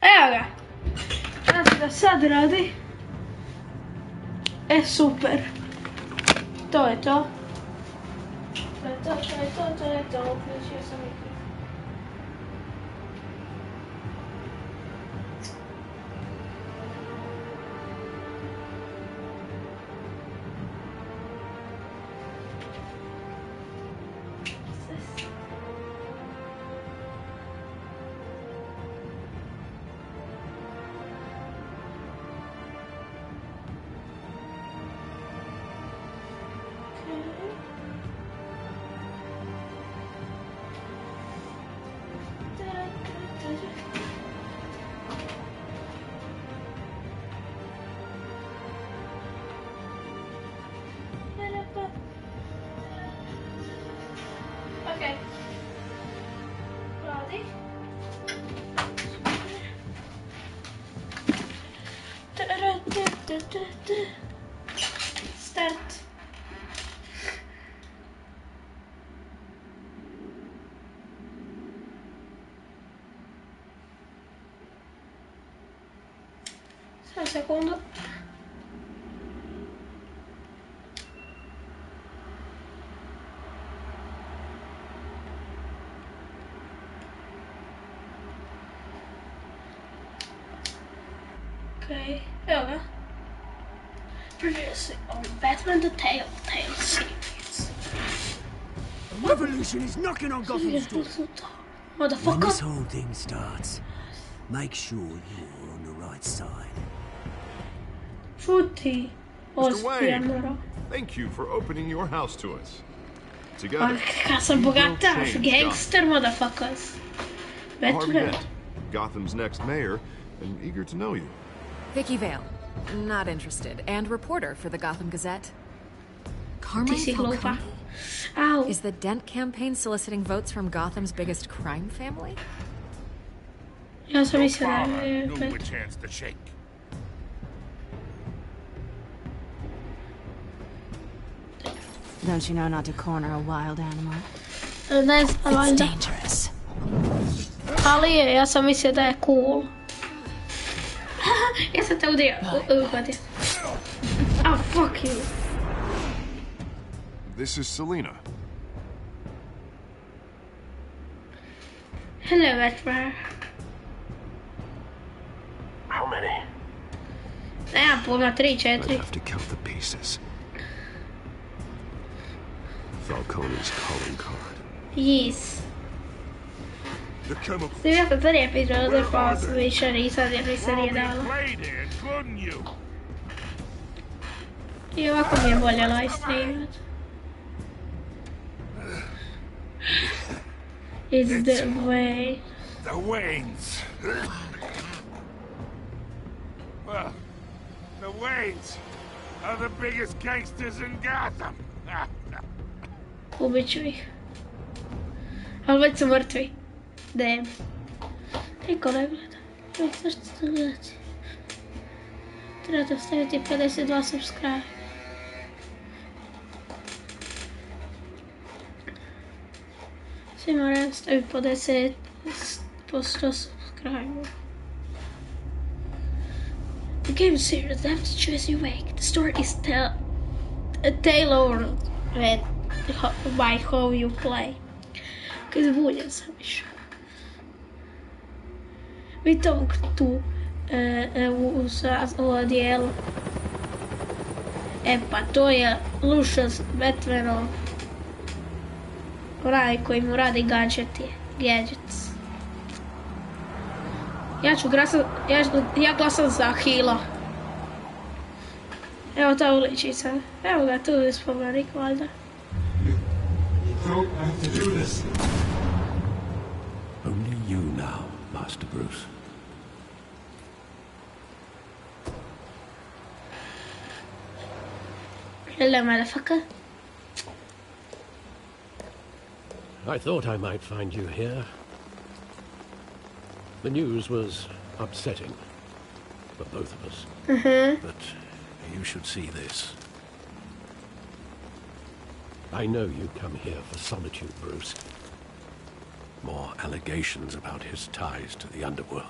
Evo ga. Znači da sad radi. Super. To je to. To je to. Uključio sam mikrofon. Okay. Ready? Start. Un secondo. Okay, yeah. Previously on Batman the Telltale series. A revolution is knocking on Gotham's door. When Motherfucker. this whole thing starts, make sure you're on the right side. Tutti. Mr. Wayne, thank you for opening your house to us. Together, Casa bogata, gangster motherfuckers. Harvey Batman. Dent, Gotham's next mayor, and eager to know you. Vicky Vale, not interested, and reporter for the Gotham Gazette. Carmine DC Falcone? Glova. Ow. Is the Dent campaign soliciting votes from Gotham's biggest crime family? Ja sam mislila Father da je... knew which hands to shake. Don't you know not to corner a wild animal? Ne znam, It's valjda. dangerous. Ali je, ja sam mislila da je cool. Ja sam te uhvatio. Oh, fuck you. This is Selina. Hello, Batman. How many? Nemam puno, 3, I'd 4. have to count the pieces. Falcone's calling card. Yes. The chemical. Snimio sam 3 epizode, pa više nisam jer mi se nije dalo. Played it, couldn't you? I ovako mi je bolje live streamat. It's the way. The Waynes. Well, the Waynes are the biggest gangsters in Gotham. Ubit ću ih. Ali već su mrtvi. Damn. Niko ne gleda. Zašto to gledati? Trebate ostaviti 52 subscribe. Svi moraju staviti po 10 po 100 subscribe. The game series have to choose your way. The story is tailored by how you play. Kaj zbunjen sam više. Vidite ovog tu u odijelu. E pa to je Lucius Batmanov. Onaj koji mu radi gadgets. Ja glasam za Hila. Evo ta uličica. Evo ga tu je spomenik valjda. Don't have to do this. Only you now, Master Bruce. Hello, motherfucker. I thought I might find you here. The news was upsetting for both of us. But you should see this. I know you come here for solitude, Bruce. More allegations about his ties to the underworld.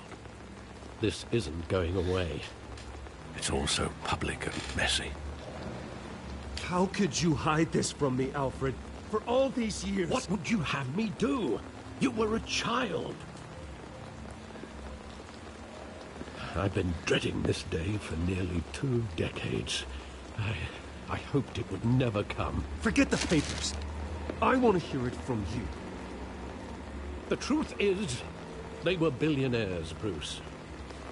this isn't going away. It's all so public and messy. How could you hide this from me, Alfred? For all these years? What would you have me do? You were a child. I've been dreading this day for nearly 2 decades. I hoped it would never come. Forget the papers. I want to hear it from you. The truth is, they were billionaires, Bruce.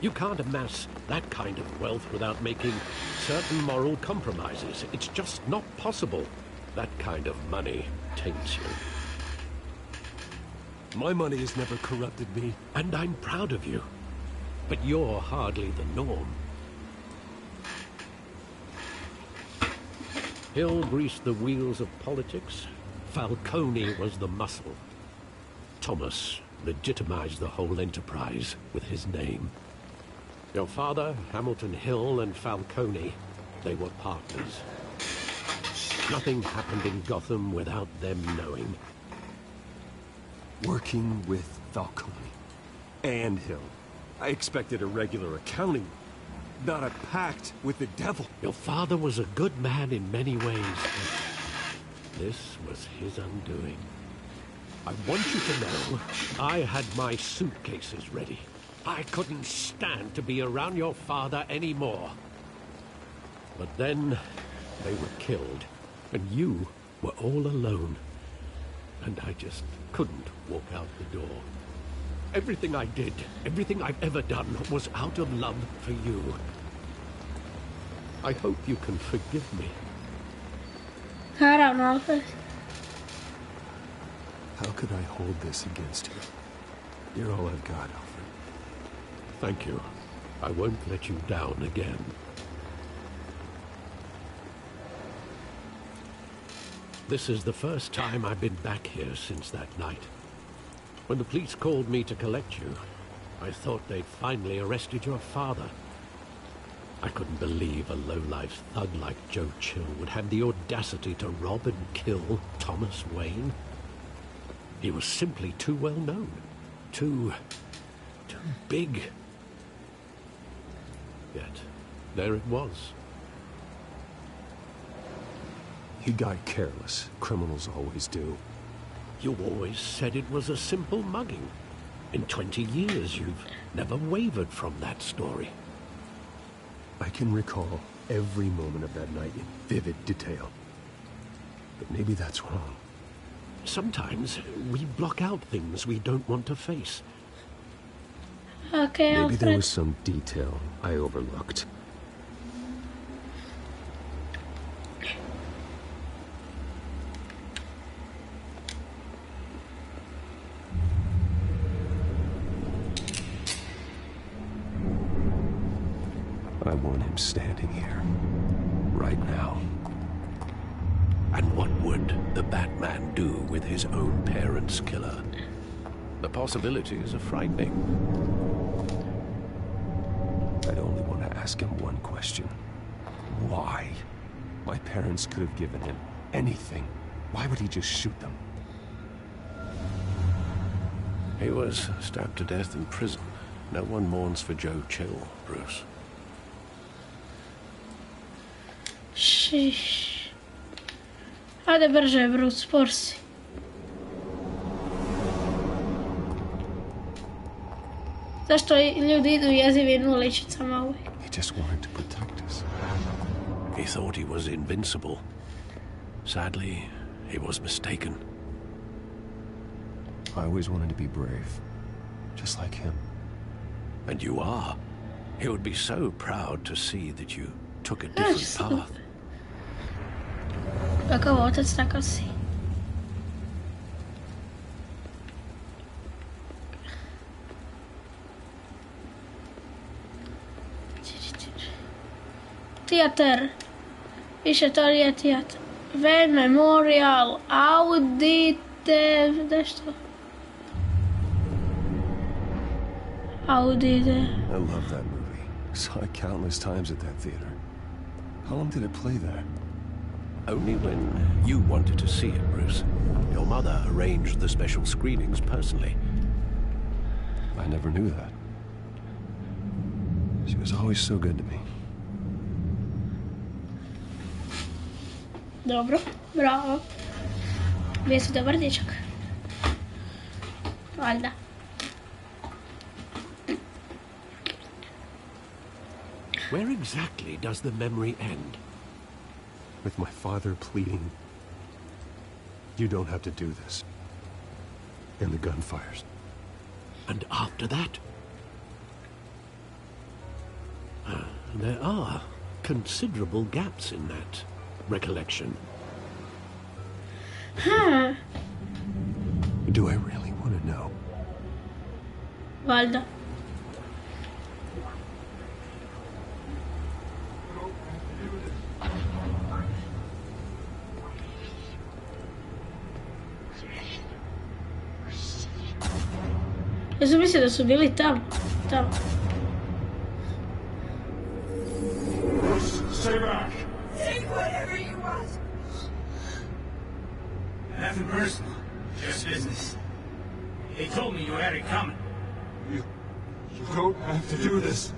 You can't amass that kind of wealth without making certain moral compromises. It's just not possible. That kind of money taints you. My money has never corrupted me. And I'm proud of you. But you're hardly the norm. Hill greased the wheels of politics. Falcone was the muscle. Thomas legitimized the whole enterprise with his name. Your father, Hamilton Hill, and Falcone, they were partners. Nothing happened in Gotham without them knowing. Working with Falcone and Hill. I expected a regular accounting, not a pact with the devil. Your father was a good man in many ways, but this was his undoing. I want you to know, I had my suitcases ready. I couldn't stand to be around your father anymore. But then, they were killed, and you were all alone. And I just couldn't walk out the door. Everything I did, everything I've ever done, was out of love for you. I hope you can forgive me. Naravno, Alfred. How could I hold this against you? You're all I've got, Alfred. Thank you. I won't let you down again. This is the first time I've been back here since that night. When the police called me to collect you, I thought they'd finally arrested your father. I couldn't believe a low-life thug like Joe Chill would have the audacity to rob and kill Thomas Wayne. He was simply too well known. Too big. Yet, there it was. He got careless. Criminals always do. You always said it was a simple mugging. In 20 years, you've never wavered from that story. I can recall every moment of that night in vivid detail. But maybe that's wrong. Sometimes we block out things we don't want to face. Okay, Maybe Alfred. there was some detail I overlooked. I want him standing here, right now. And what would the Batman do with his own parents' killer? The possibilities are frightening. I'd only want to ask him one question. Why? My parents could have given him anything. Why would he just shoot them? He was stabbed to death in prison. No one mourns for Joe Chill, Bruce. Šiš. Ajde brže, Bruce, spor si. Zašto ljudi idu jezivim uličicama uvijek? He just wanted to protect us. He thought he was invincible. Sadly, he was mistaken. I always wanted to be brave, just like him. And you are. He would be so proud to see that you took a different path. Kakav otac, takav si. Teater. Više to nije teater. Van Memorial Auditive... nešto. Auditive. I love that movie. Saw it countless times at that theater. How long did it play there? Only when you wanted to see it, Bruce. Your mother arranged the special screenings personally. I never knew that. She was always so good to me. Dobro, bravo. Bio si dobar dječak. Valjda. Where exactly does the memory end? With my father pleading, "You don't have to do this." And the gunfires. And after that? There are considerable gaps in that recollection. Huh. Do I really want to know? Valjda. Ja sam mislila da su bili tamo. Tamo. Stay back. Take whatever you want. Nothing personal, just business. He told me you had it coming. You don't have to do this.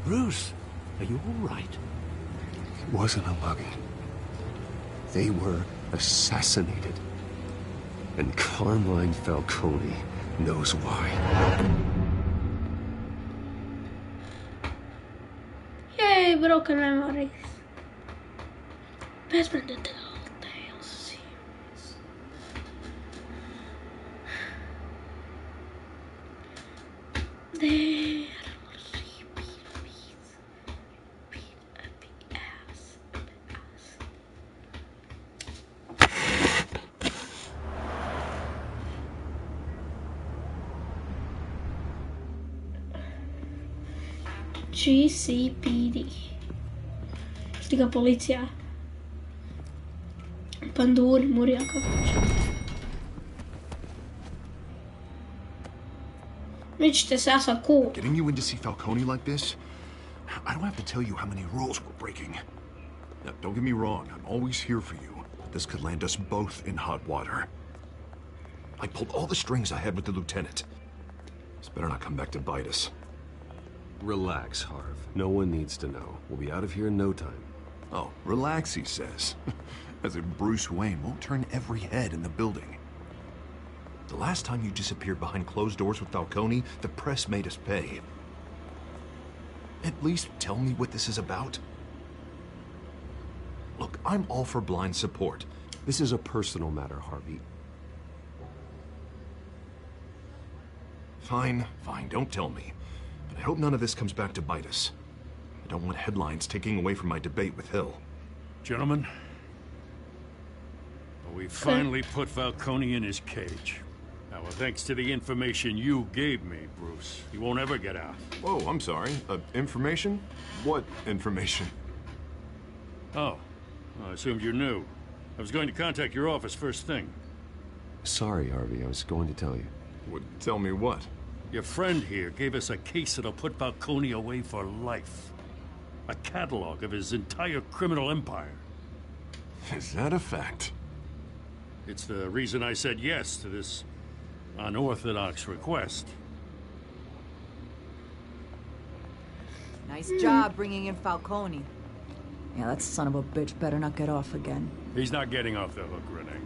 Bruce, are you all right? It wasn't a mugging. They were assassinated. And Carmine Falcone knows why. Yay, broken memories. Batman the Telltale series. There will she be ass. GCPD. Stiga policija. Panduri, Murija, kako će. Vi ćete se, ja sam cool. Getting you in to see Falcone like this? I don't have to tell you how many rules we're breaking. Now, don't get me wrong, I'm always here for you. This could land us both in hot water. I pulled all the strings I had with the lieutenant. This better not come back to bite us. Relax, Harv. No one needs to know. We'll be out of here in no time. Oh, relax, he says. As if Bruce Wayne won't turn every head in the building. The last time you disappeared behind closed doors with Falcone, the press made us pay. At least tell me what this is about. Look, I'm all for blind support. This is a personal matter, Harvey. Fine, don't tell me. But I hope none of this comes back to bite us. I don't want headlines taking away from my debate with Hill. Gentlemen, we finally put Falcone in his cage. Now, thanks to the information you gave me, Bruce, he won't ever get out. Whoa, I'm sorry. Information? What information? Oh, I assumed you knew. I was going to contact your office first thing. Sorry, Harvey. I was going to tell you. Tell me what? Your friend here gave us a case that'll put Falcone away for life. A catalog of his entire criminal empire. Is that a fact? It's the reason I said yes to this unorthodox request. Nice job bringing in Falcone. Yeah, that son of a bitch better not get off again. He's not getting off the hook, Renee.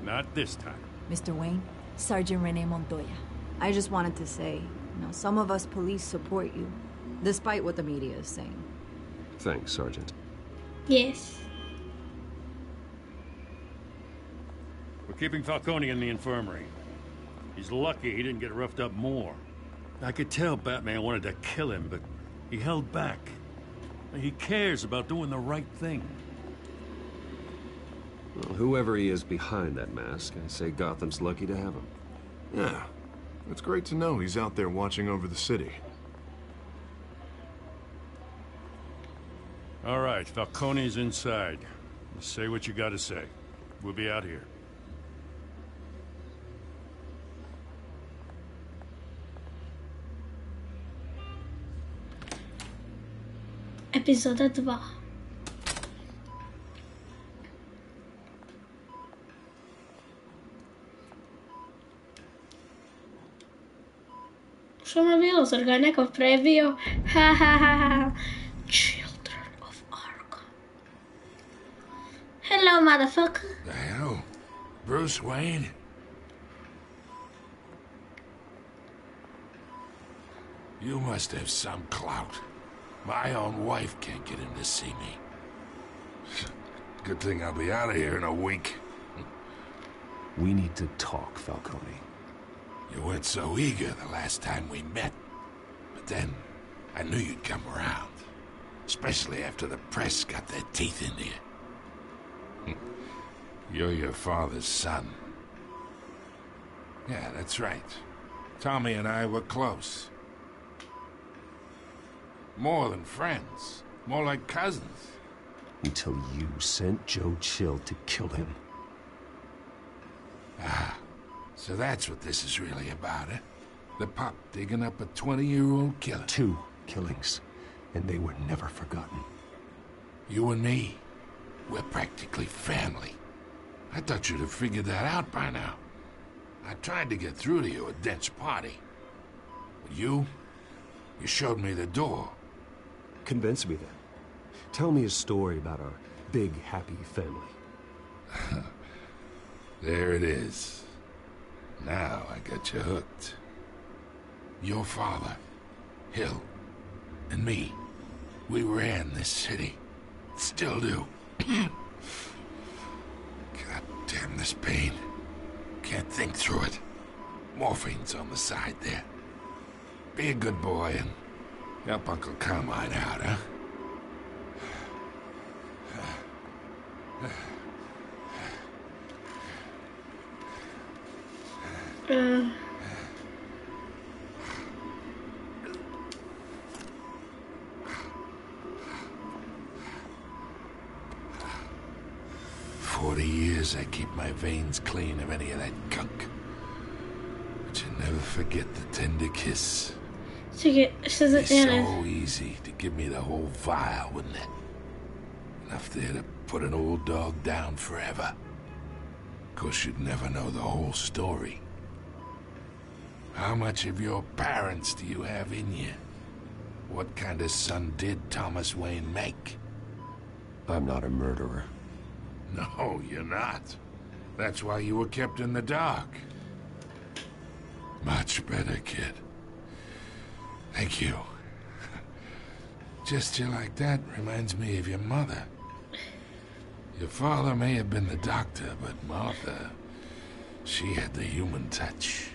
Not this time. Mr. Wayne, Sergeant Renee Montoya. I just wanted to say, some of us police support you, despite what the media is saying. Thanks, Sergeant. Yes. We're keeping Falcone in the infirmary. He's lucky he didn't get roughed up more. I could tell Batman wanted to kill him, but he held back. He cares about doing the right thing. Well, whoever he is behind that mask, I say Gotham's lucky to have him. Yeah, it's great to know he's out there watching over the city. All right, Falcone's inside. Say what you gotta say. We'll be out here. Epizoda 2. Što mi je bilo? Zar ga je neko prebio? Ha ha ha ha. Children of Arkham. Hello, motherfucker. The hell? Bruce Wayne? You must have some clout. My own wife can't get in to see me. Good thing I'll be out of here in a week. We need to talk, Falcone. You weren't so eager the last time we met. But then, I knew you'd come around. Especially after the press got their teeth into you. You're your father's son. Yeah, that's right. Tommy and I were close. More than friends. More like cousins. Until you sent Joe Chill to kill him. Ah, so that's what this is really about, eh? The pup digging up a 20-year-old killer. 2 killings, and they were never forgotten. You and me, we're practically family. I thought you'd have figured that out by now. I tried to get through to you at Dent's party. But you showed me the door. Convince me then. Tell me a story about our big, happy family. There it is. Now I got you hooked. Your father, Hill, and me, we ran this city. Still do. God damn this pain. Can't think through it. Morphine's on the side there. Be a good boy and help Uncle Carmine out, huh? Uh. 40 years I keep my veins clean of any of that gunk. But you never forget the tender kiss. It's so easy to give me the whole vial, wouldn't it? Enough there to put an old dog down forever. Of course, you'd never know the whole story. How much of your parents do you have in you? What kind of son did Thomas Wayne make? I'm not a murderer. No, you're not. That's why you were kept in the dark. Much better, kid. Thank you. Gesture like that reminds me of your mother. Your father may have been the doctor, but Martha, she had the human touch.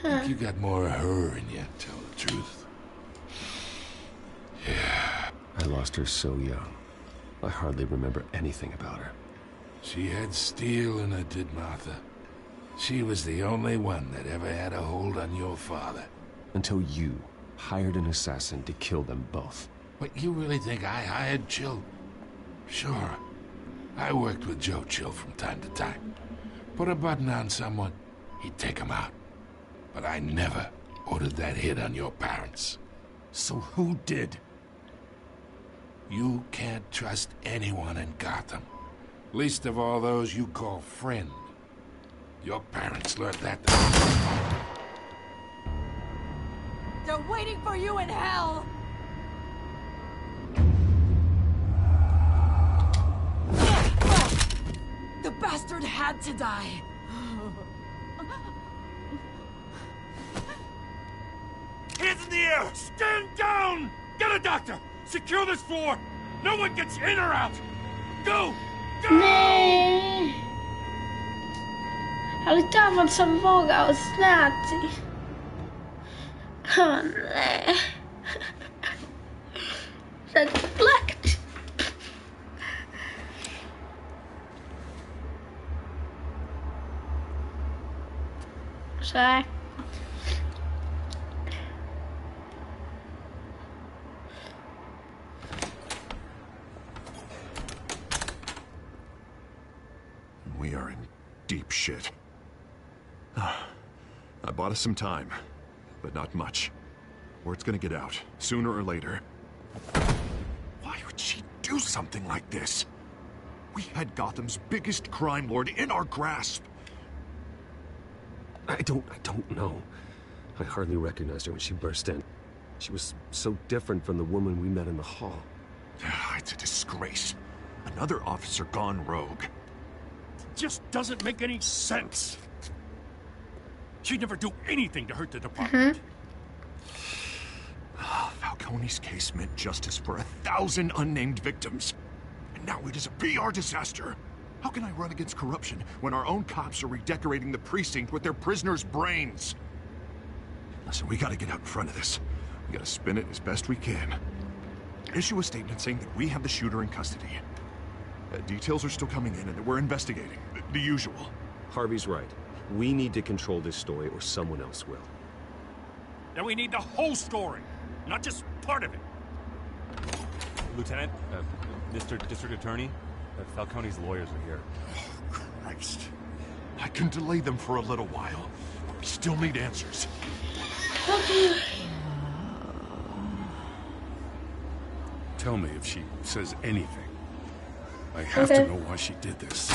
I think you got more of her in you, tell the truth. Yeah. I lost her so young. I hardly remember anything about her. She had steel in her, did Martha. She was the only one that ever had a hold on your father. Until you hired an assassin to kill them both. What, you really think I hired Chill? Sure. I worked with Joe Chill from time to time. Put a button on someone, he'd take him out. But I never ordered that hit on your parents. So who did? You can't trust anyone in Gotham. Least of all those you call friend. Your parents learned that. They're waiting for you in hell! The bastard had to die. Hands in the air! Stand down! Get a doctor! Secure this floor! No one gets in or out! Go! Go! Nee. Litavan som vågar och snäti. Åh nej. Red fläkt. Så här. We are in deep shit. I bought us some time, but not much. Word's gonna get out, sooner or later. Why would she do something like this? We had Gotham's biggest crime lord in our grasp. I don't know. I hardly recognized her when she burst in. She was so different from the woman we met in the hall. It's a disgrace. Another officer gone rogue. Just doesn't make any sense. She'd never do anything to hurt the department. Falcone's case meant justice for 1,000 unnamed victims. And now it is a PR disaster. How can I run against corruption when our own cops are redecorating the precinct with their prisoners' brains? Listen, we gotta get out in front of this. We gotta spin it as best we can. Issue a statement saying that we have the shooter in custody. Details are still coming in and that we're investigating. The usual. Harvey's right. We need to control this story or someone else will. Then we need the whole story, not just part of it. Lieutenant, Mr. District Attorney, Falcone's lawyers are here. Oh, Christ. I can delay them for a little while. We still need answers. Tell me if she says anything. I have to know why she did this.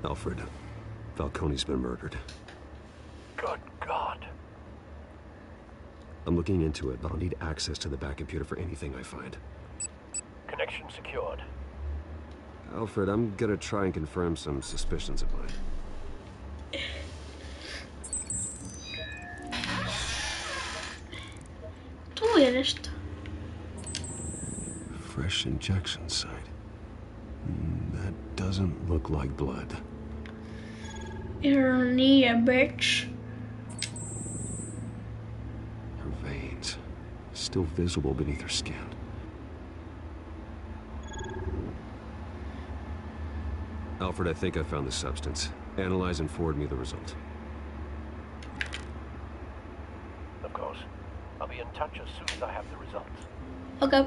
Alfred, Falcone's been murdered. Good God. I'm looking into it, but I'll need access to the back computer for anything I find. Connection secured. Alfred, I'm gonna try and confirm some suspicions of mine. Fresh injection site. That doesn't look like blood. Ironia, bitch. Her veins, still visible beneath her skin. Alfred, I think I found the substance. Analyze and forward me the result. Of course. I'll be in touch as soon as I have the results. Okay.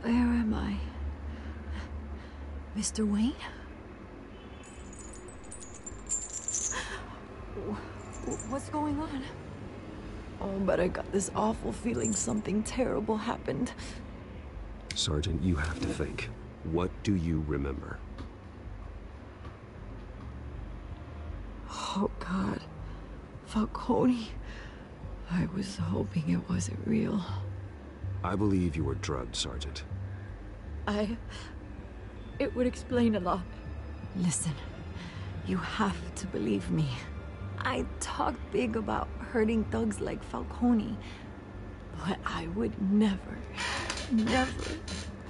Where am I? Mr. Wayne? What's going on? Oh, but I got this awful feeling something terrible happened. Sergeant, you have to think. What do you remember? Oh, God. Falcone. I was hoping it wasn't real. I believe you were drugged, Sergeant. It would explain a lot. Listen, you have to believe me. I talked big about hurting thugs like Falcone, but I would never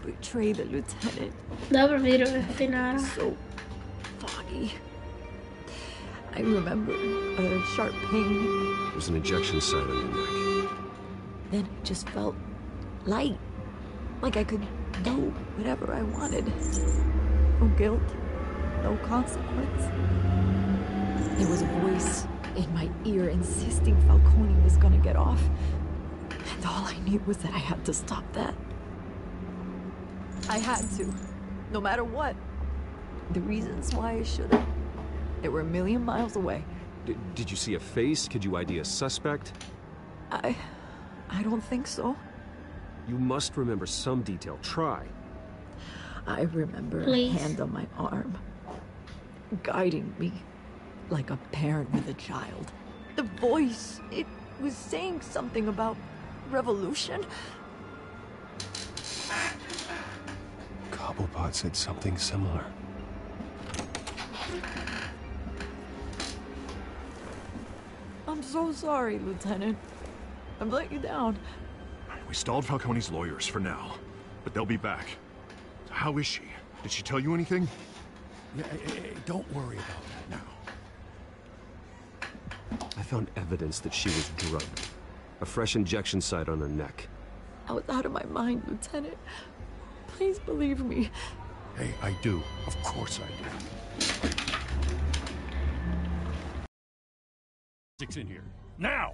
betray the lieutenant. Never blir det nära. So foggy. I remember a sharp pain. There's an injection site on your neck. Then it just felt light. Like I could do whatever I wanted. No guilt, no consequence. There was a voice in my ear insisting Falcone was gonna get off. And all I knew was that I had to stop that. I had to, no matter what. The reasons why I shouldn't, they were a million miles away. Did you see a face? Could you ID a suspect? I don't think so. You must remember some detail. Try. I remember a hand on my arm, guiding me like a parent with a child. The voice, it was saying something about revolution. Cobblepot said something similar. I'm so sorry, Lieutenant. I've let you down. We stalled Falcone's lawyers for now. But they'll be back. How is she? Did she tell you anything? Yeah, don't worry about that now. I found evidence that she was drugged. A fresh injection site on her neck. I was out of my mind, Lieutenant. Please believe me. Hey, I do. Of course I do. Six in here. Now!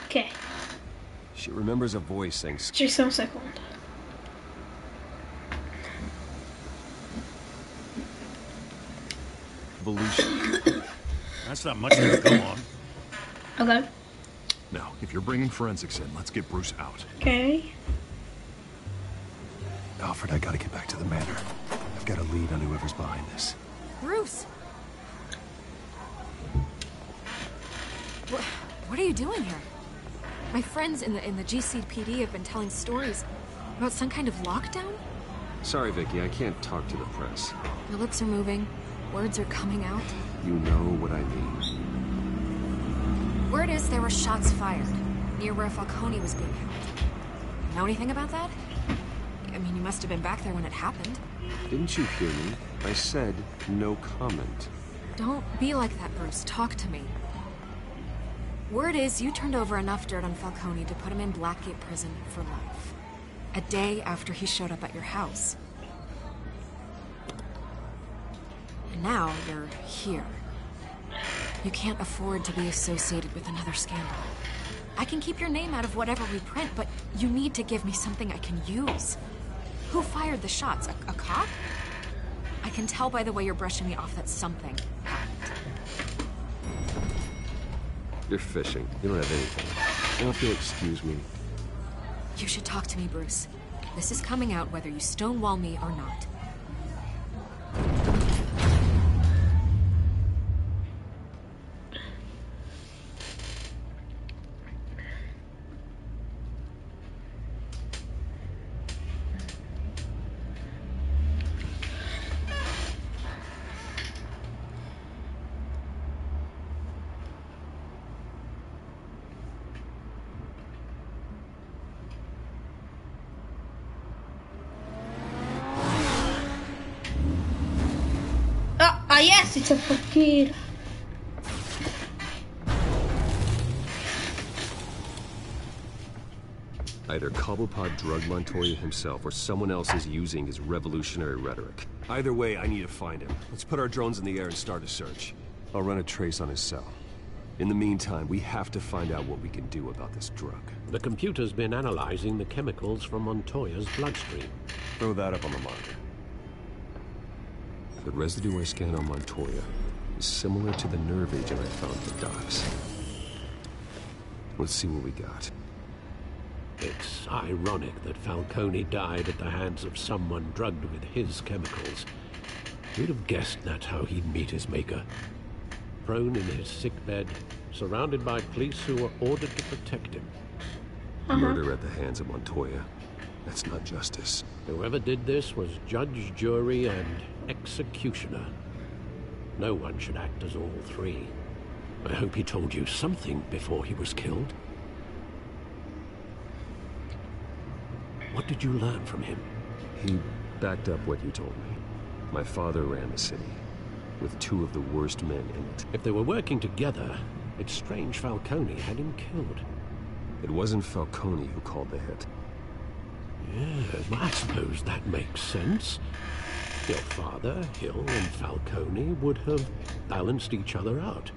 Ok. She remembers a voice saying... Ci sono un secondo. Evolution. That's not much to go on. Okay. Now, if you're bringing forensics in, let's get Bruce out. Okay. Alfred, I gotta get back to the manor. I've got a lead on whoever's behind this. Bruce! What are you doing here? My friends in the GCPD have been telling stories about some kind of lockdown? Sorry, Vicky, I can't talk to the press. Your lips are moving. Words are coming out. You know what I mean. Word is there were shots fired near where Falcone was being held. Know anything about that? I mean, you must have been back there when it happened. Didn't you hear me? I said no comment. Don't be like that, Bruce. Talk to me. Word is you turned over enough dirt on Falcone to put him in Blackgate Prison for life. A day after he showed up at your house. And now you're here. You can't afford to be associated with another scandal. I can keep your name out of whatever we print, but you need to give me something I can use. Who fired the shots? A cop? I can tell by the way you're brushing me off that something happened. You're fishing. You don't have anything. I don't feel excuse me. You should talk to me, Bruce. This is coming out whether you stonewall me or not. Ah, yes, it's a fakir. Either Cobblepot drugged Montoya himself, or someone else is using his revolutionary rhetoric. Either way, I need to find him. Let's put our drones in the air and start a search. I'll run a trace on his cell. In the meantime, we have to find out what we can do about this drug. The computer's been analyzing the chemicals from Montoya's bloodstream. Throw that up on the monitor. The residue I scanned on Montoya is similar to the nerve agent I found at the docks. Let's see what we got. It's ironic that Falcone died at the hands of someone drugged with his chemicals. Who'd have guessed that's how he'd meet his maker? Prone in his sickbed, surrounded by police who were ordered to protect him. Murder at the hands of Montoya. That's not justice. Whoever did this was judge, jury, and executioner. No one should act as all three. I hope he told you something before he was killed. What did you learn from him? He backed up what you told me. My father ran the city, with two of the worst men in it. If they were working together, it's strange Falcone had him killed. It wasn't Falcone who called the hit. Yeah, well, I suppose that makes sense. Your father, Hill, and Falcone would have balanced each other out.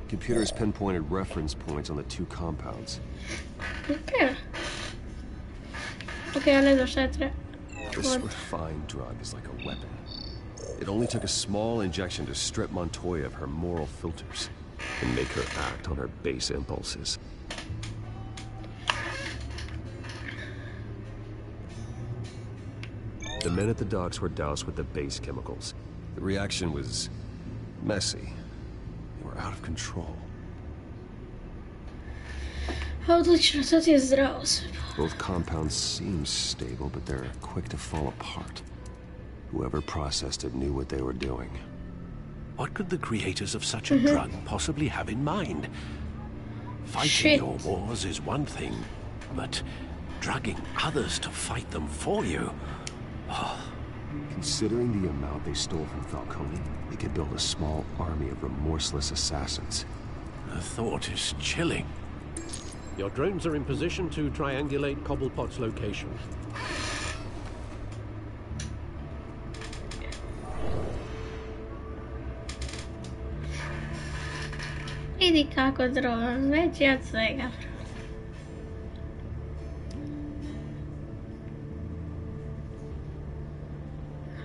Computers pinpointed reference points on the two compounds. Okay. Okay, ale doszedł. This refined drug is like a weapon. It only took a small injection to strip Montoya of her moral filters and make her act on her base impulses. The men at the docks were doused with the base chemicals. The reaction was messy. They were out of control. Both compounds seem stable, but they're quick to fall apart. Whoever processed it knew what they were doing. What could the creators of such a drug possibly have in mind? Fighting your wars is one thing, but drugging others to fight them for you... Oh. Considering the amount they stole from Falcone, they could build a small army of remorseless assassins. The thought is chilling. Your drones are in position to triangulate Cobblepot's location. Vedi kako drone, veći od svega.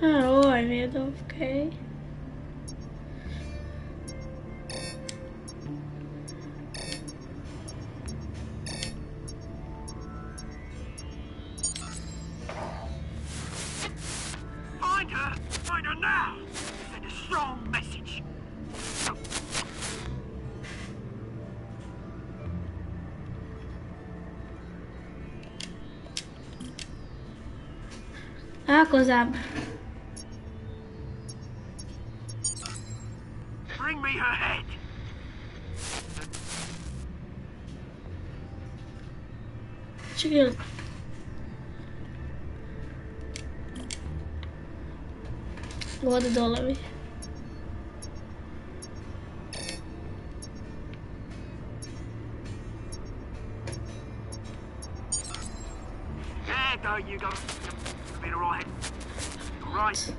Ovo je mi okej. Find her now! Send a strong message. Ako zabar. Bring me her head. Čekaj. Ode dole mi. There go, you go. Been alright. Alright.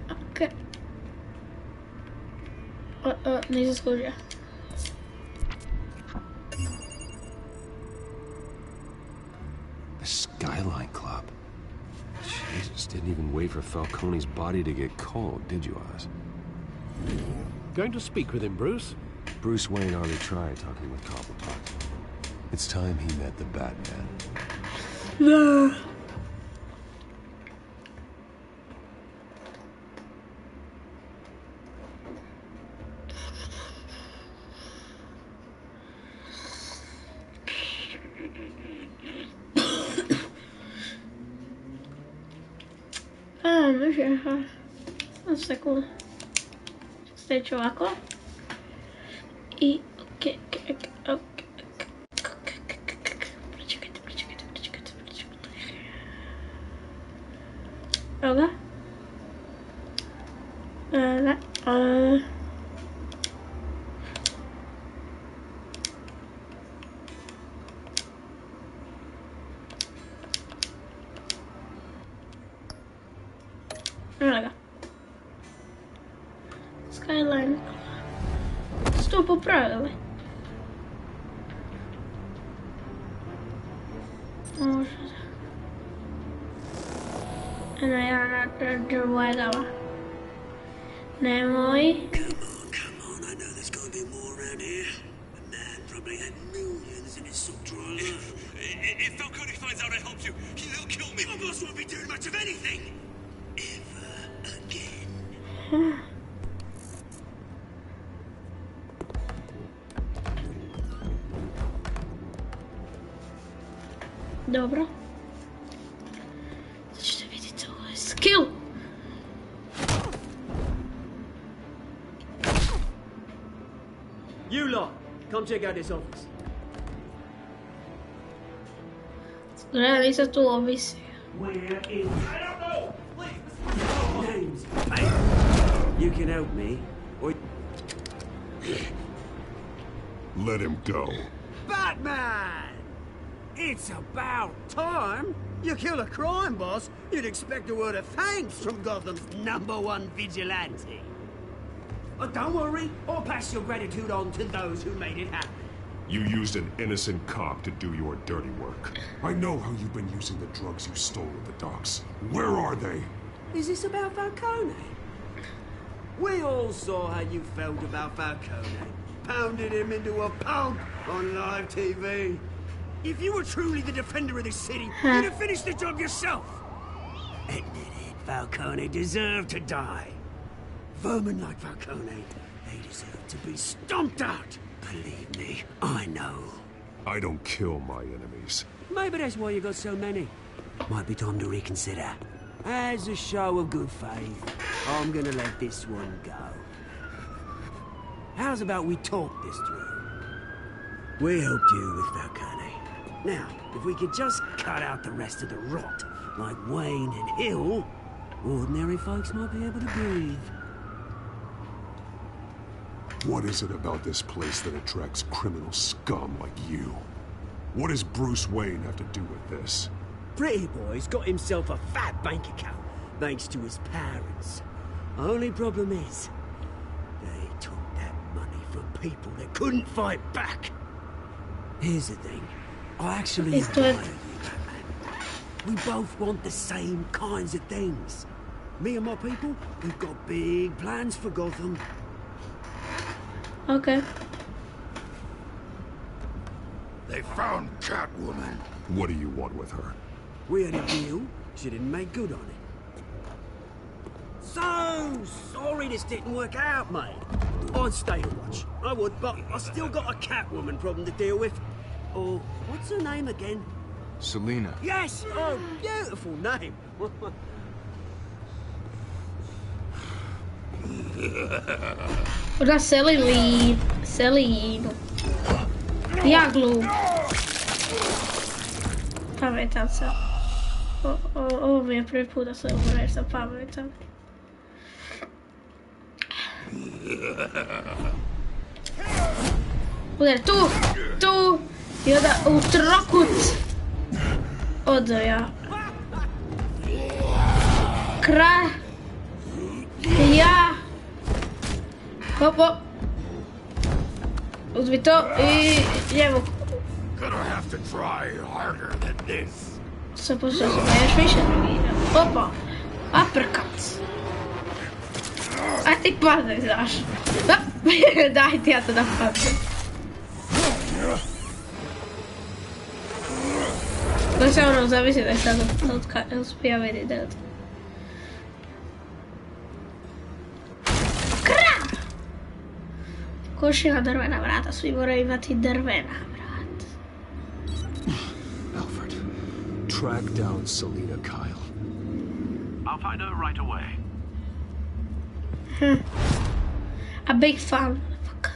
Ok. Nisam skužio. The Skyline Club. Jesus, didn't even wait for Falcone's body to get cold, did you, Oz? Going to speak with him, Bruce? Bruce Wayne already tried talking with Cobblepot. It's time he met the Batman. No. Un sekundu. Steću ovako. I Pričekajte. Evo ga. Da. Evo ga. Skyline. Što popravili? Može. Eno ja na drvojgama. Nemoj. Come on, I know there's gotta be more around here. The man probably had millions in his sub-drawer. If Falcone finds out I helped you, he'll kill me. My boss won't be doing much of anything. Ever again. Dobro. Sad ćete vidjeti, ovo je skill. You lot, come check out this office. Gleda, nisam tu ovisi. Where is... I don't know! Please! Names. Hey! You can help me, or... Let him go. Batman! It's about time. You kill a crime boss, you'd expect a word of thanks from Gotham's #1 vigilante. Oh, don't worry, I'll pass your gratitude on to those who made it happen. You used an innocent cop to do your dirty work. I know how you've been using the drugs you stole at the docks. Where are they? Is this about Falcone? We all saw how you felt about Falcone. Pounded him into a pulp on live TV. If you were truly the defender of this city, you'd have finished the job yourself. Admit it, Falcone deserved to die. Vermin like Falcone, they deserve to be stomped out. Believe me, I know. I don't kill my enemies. Maybe that's why you got so many. Might be time to reconsider. As a show of good faith, I'm gonna let this one go. How's about we talk this through? We helped you with Falcone. Now, if we could just cut out the rest of the rot, like Wayne and Hill, ordinary folks might be able to breathe. What is it about this place that attracts criminal scum like you? What does Bruce Wayne have to do with this? Pretty Boy's got himself a fat bank account, thanks to his parents. Only problem is, they took that money from people that couldn't fight back. Here's the thing. I actually admire you, Batman. We both want the same kinds of things. Me and my people, we've got big plans for Gotham. Okay. They found Catwoman. What do you want with her? We had a deal. She didn't make good on it. So sorry this didn't work out, mate. I'd stay to watch. I would, but I still got a Catwoman problem to deal with. Oh, what's her name again? Selina. Yes! Oh, beautiful name. Ora Selino. Jaglu. Pametam se. Ovo mi je prvi put da se ovo nešto pametam. Udar tu. I onda u trokut. Odo ja. Ja. Hop, hop. Uzmi to i idemo. Gonna have to try harder than this. Se pošto se još više drugi. Opa. Uppercut. A ti padaj, znaš. Daj ti ja to da padnem. To se ono zavisi da je sad uspija vidjeti da je to. Kra! Košina drvena vrata, svi moraju imati drvena vrata. Alfred, track down Selina Kyle. I'll find her right away. A big fan. Fuck.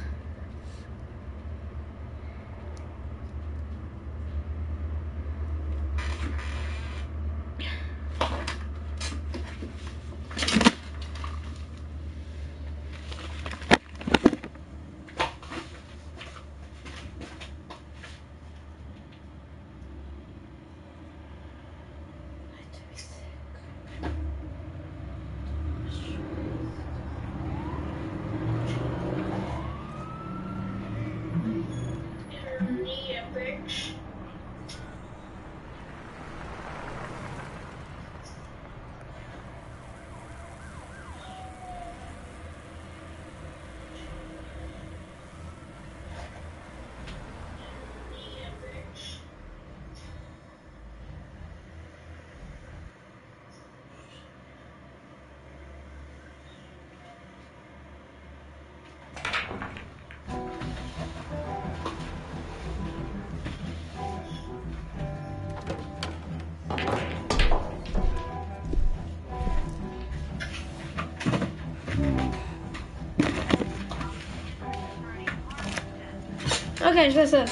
Okej, šta sad?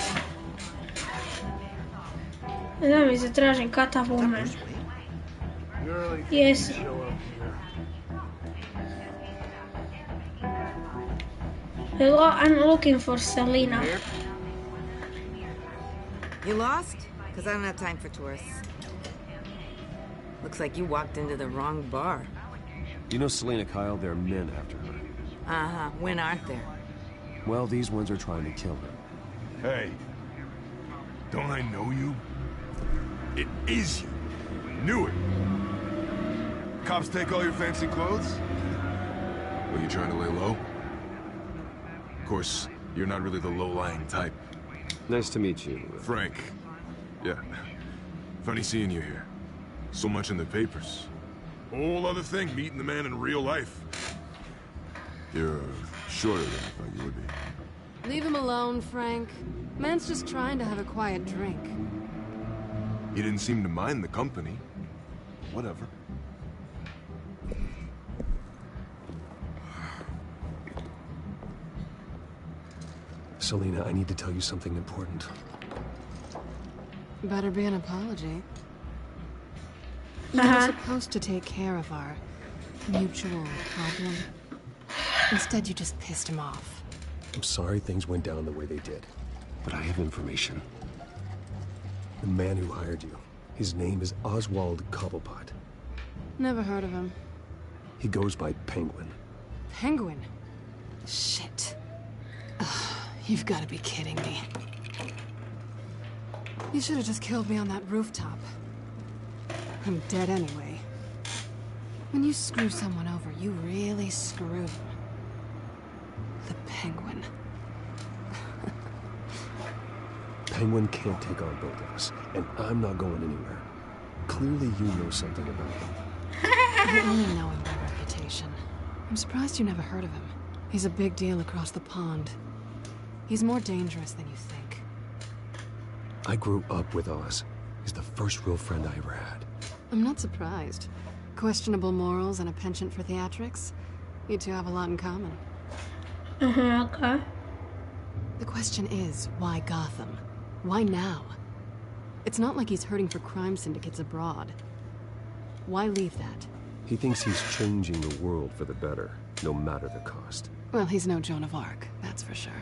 Da mi se tražim katavumen. Yes. Hello, I'm looking for Selina. You lost? Because I don't have time for tourists. Looks like you walked into the wrong bar. You know Selina Kyle? There are men after her. Uh-huh. When aren't there? Well, these ones are trying to kill her. Hey, don't I know you? It is you. Knew it. Cops take all your fancy clothes? Were you trying to lay low? Of course, you're not really the low-lying type. Nice to meet you. Frank. Yeah. Funny seeing you here. So much in the papers. Whole other thing, meeting the man in real life. You're shorter than I thought you would be. Leave him alone, Frank. Man's just trying to have a quiet drink. He didn't seem to mind the company. Whatever. Selina, I need to tell you something important. Better be an apology. You were supposed to take care of our mutual problem. Instead, you just pissed him off. I'm sorry things went down the way they did, but I have information. The man who hired you, his name is Oswald Cobblepot. Never heard of him. He goes by Penguin. Penguin? Shit. Ugh, you've got to be kidding me. You should have just killed me on that rooftop. I'm dead anyway. When you screw someone over, you really screw. The Penguin. Penguin can't take on both of us, and I'm not going anywhere. Clearly you know something about him. I only know him by reputation. I'm surprised you never heard of him. He's a big deal across the pond. He's more dangerous than you think. I grew up with Oz. He's the first real friend I ever had. I'm not surprised. Questionable morals and a penchant for theatrics. You two have a lot in common. Okay. The question is, why Gotham? Why now? It's not like he's hurting for crime syndicates abroad. Why leave that? He thinks he's changing the world for the better, no matter the cost. Well, he's no Joan of Arc, that's for sure.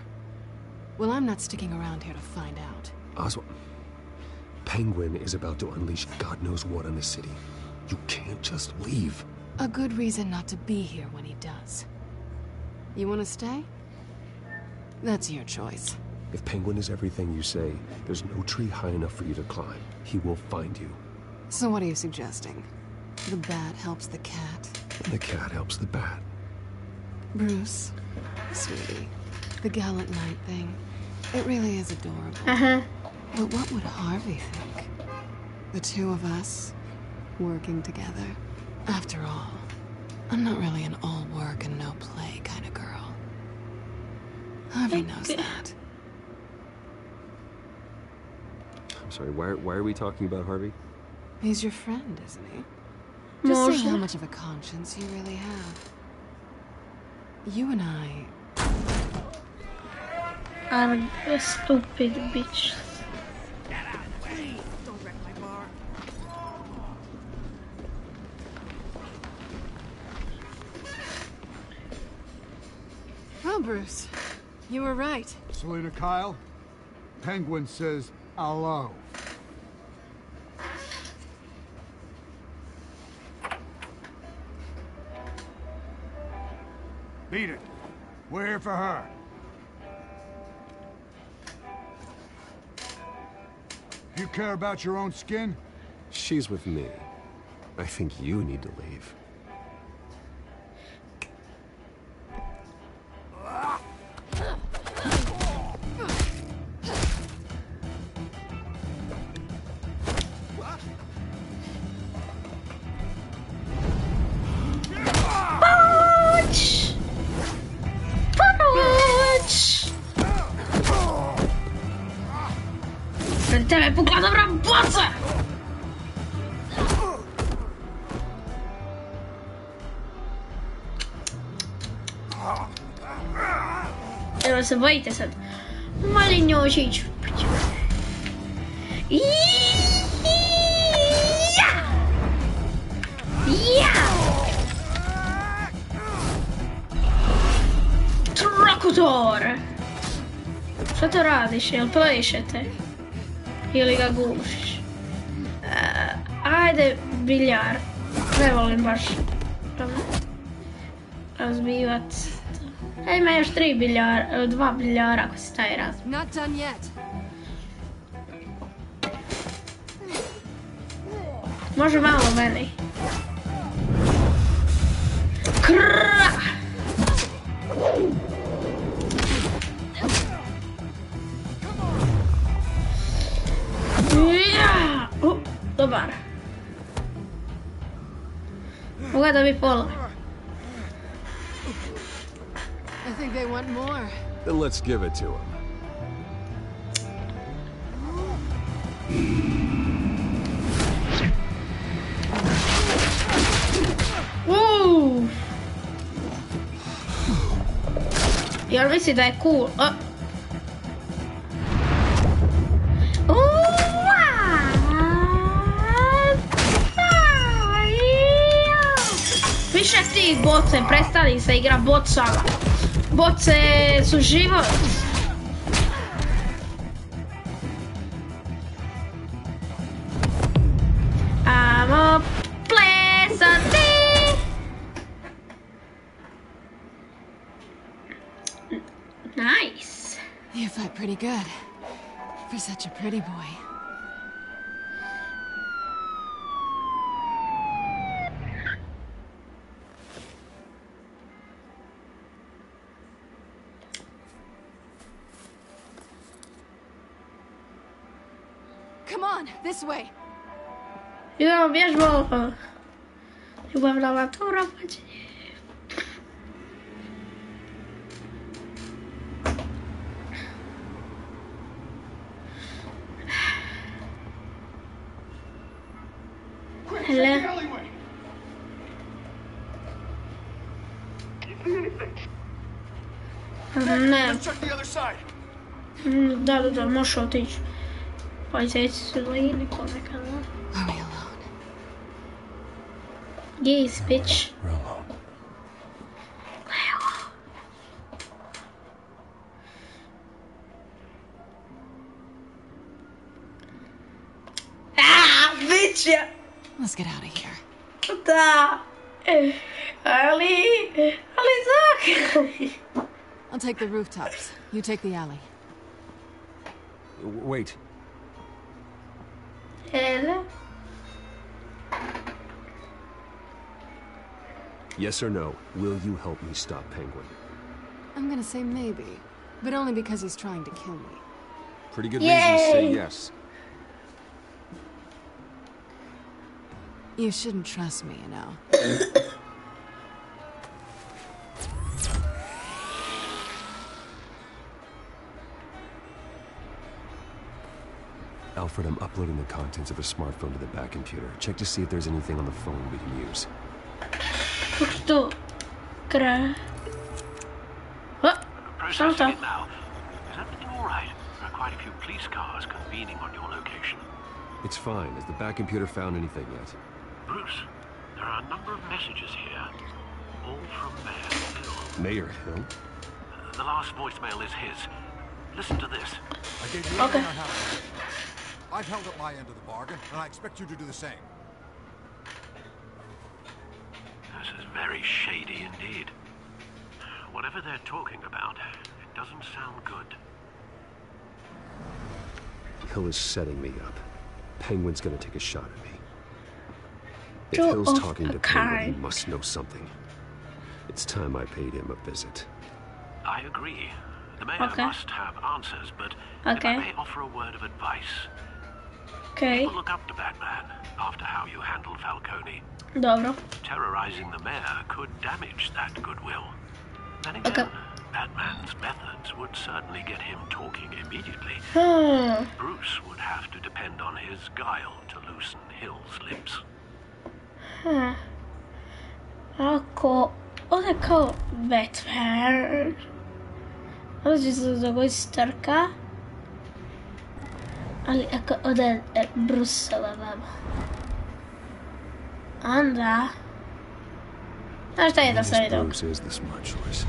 Well, I'm not sticking around here to find out. Oswald, Penguin is about to unleash God knows what on the city. You can't just leave. a good reason not to be here when he does. You want to stay? That's your choice. If Penguin is everything you say, there's no tree high enough for you to climb. He will find you. So what are you suggesting? The bat helps the cat? And the cat helps the bat. Bruce, sweetie, the gallant knight thing, it really is adorable. But what would Harvey think? The two of us, working together. After all, I'm not really an all work and no play kind of girl. Harvey knows that. I'm sorry, why are we talking about Harvey? He's your friend, isn't he? Just saying how much of a conscience you really have. You and I are a stupid bitch. Don't wreck my bar. Well, Bruce, you were right. Selena Kyle, Penguin says hello. Beat it. We're here for her. You care about your own skin? She's with me. I think you need to leave. Te pukla dobra boca! Evo se bojite sad. Malinjošić. Trokutor! Šta to radiš? Jel plešete? Ili ga gušiš? Ajde, biljar. Ne volim baš razbivat. Ima još 3 biljara, 2 biljara ako se taj razbije. Not done yet. Može malo meni. Krrrra! Dobar. Mogu da bi pola. I think they want more. Then let's give it to him. Woo! Jel misli da je cool? Više tih boce, prestani se igra bocama. Boce su život. Amo plesati. Nice. You fight pretty good for such a pretty boy. Come on, this way. Idemo vježbu. Ljubavna matura, pađenje. Hele. Ne. Da, možeš otići. Pa izaći su ili ponekad. Are we alone? Yes, bitch. We're alone. Ah, bitch! Let's get out of here. Da. Allie's back. I'll take the rooftops. You take the alley. Wait. Hello. Yes or no, will you help me stop Penguin? I'm gonna say maybe, but only because he's trying to kill me. Pretty good reason to say yes. You shouldn't trust me, you know. Alfred, I'm uploading the contents of a smartphone to the back computer. Check to see if there's anything on the phone we can use. Processing it now. Is everything all right? There are quite a few police cars convening on your location. It's fine. Has the back computer found anything yet? Bruce, there are a number of messages here, all from Mayor Hill. Mayor Hill? The last voicemail is his. Listen to this. I gave you everything I have. I've held up my end of the bargain, and I expect you to do the same. This is very shady indeed. Whatever they're talking about, it doesn't sound good. Hill is setting me up. Penguin's gonna take a shot at me. If Hill's talking to Penguin, he must know something. It's time I paid him a visit. I agree. The mayor must have answers, but if I may offer a word of advice. People look up to Batman after how you handled Falcone. Dobro. Terrorizing the mayor could damage that goodwill. Then again, Batman's methods would certainly get him talking immediately. Bruce would have to depend on his guile to loosen Hill's lips. Oletko Batman? Chodzi do kogoś Starka? Ale jako ode Bruce'a mam. Anda. Aż to jedno sobie dog. Bruce is the smart choice.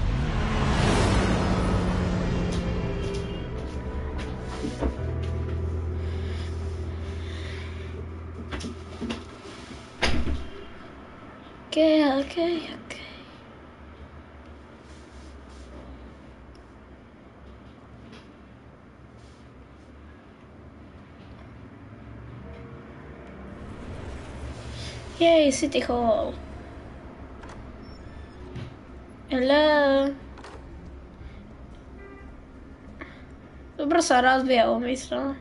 Okay. Yay, City Hall. Hello. Dobro se razbijao, mislim.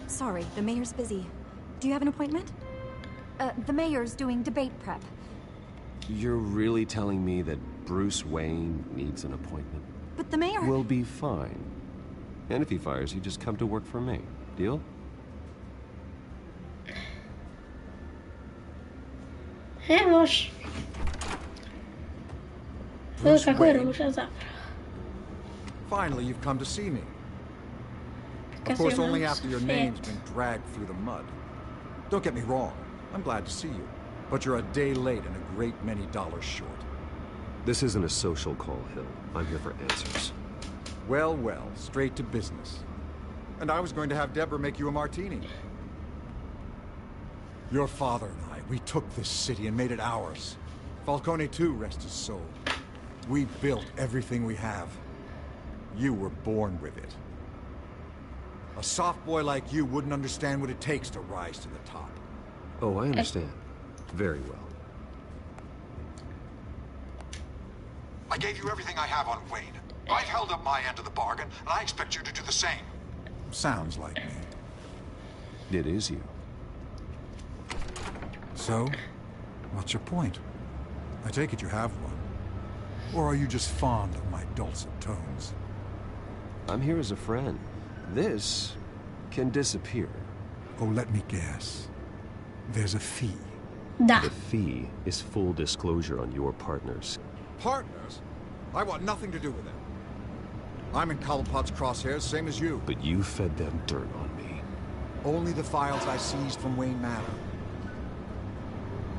Sorry, the mayor's busy. Do you have an appointment? The mayor's doing debate prep. You're really telling me that Bruce Wayne needs an appointment? But the mayor... We'll be fine. And if he fires you, just come to work for me. Deal? Hemos. Finally, you've come to see me. Of course, only after your name's been dragged through the mud. Don't get me wrong, I'm glad to see you. But you're a day late and a great many dollars short. This isn't a social call, Hill. I'm here for answers. Well, straight to business. And I was going to have Deborah make you a martini. Your father and I, we took this city and made it ours. Falcone too, rest his soul. We built everything we have. You were born with it. A soft boy like you wouldn't understand what it takes to rise to the top. Oh, I understand. Very well. I gave you everything I have on Wayne. I've held up my end of the bargain, and I expect you to do the same. Sounds like me. It is you. So, what's your point? I take it you have one. Or are you just fond of my dulcet tones? I'm here as a friend. This can disappear. Oh, let me guess. There's a fee. The fee is full disclosure on your partners. Partners? I want nothing to do with them. I'm in Cobblepot's crosshairs, same as you. But you fed them dirt on me. Only the files I seized from Wayne Manor.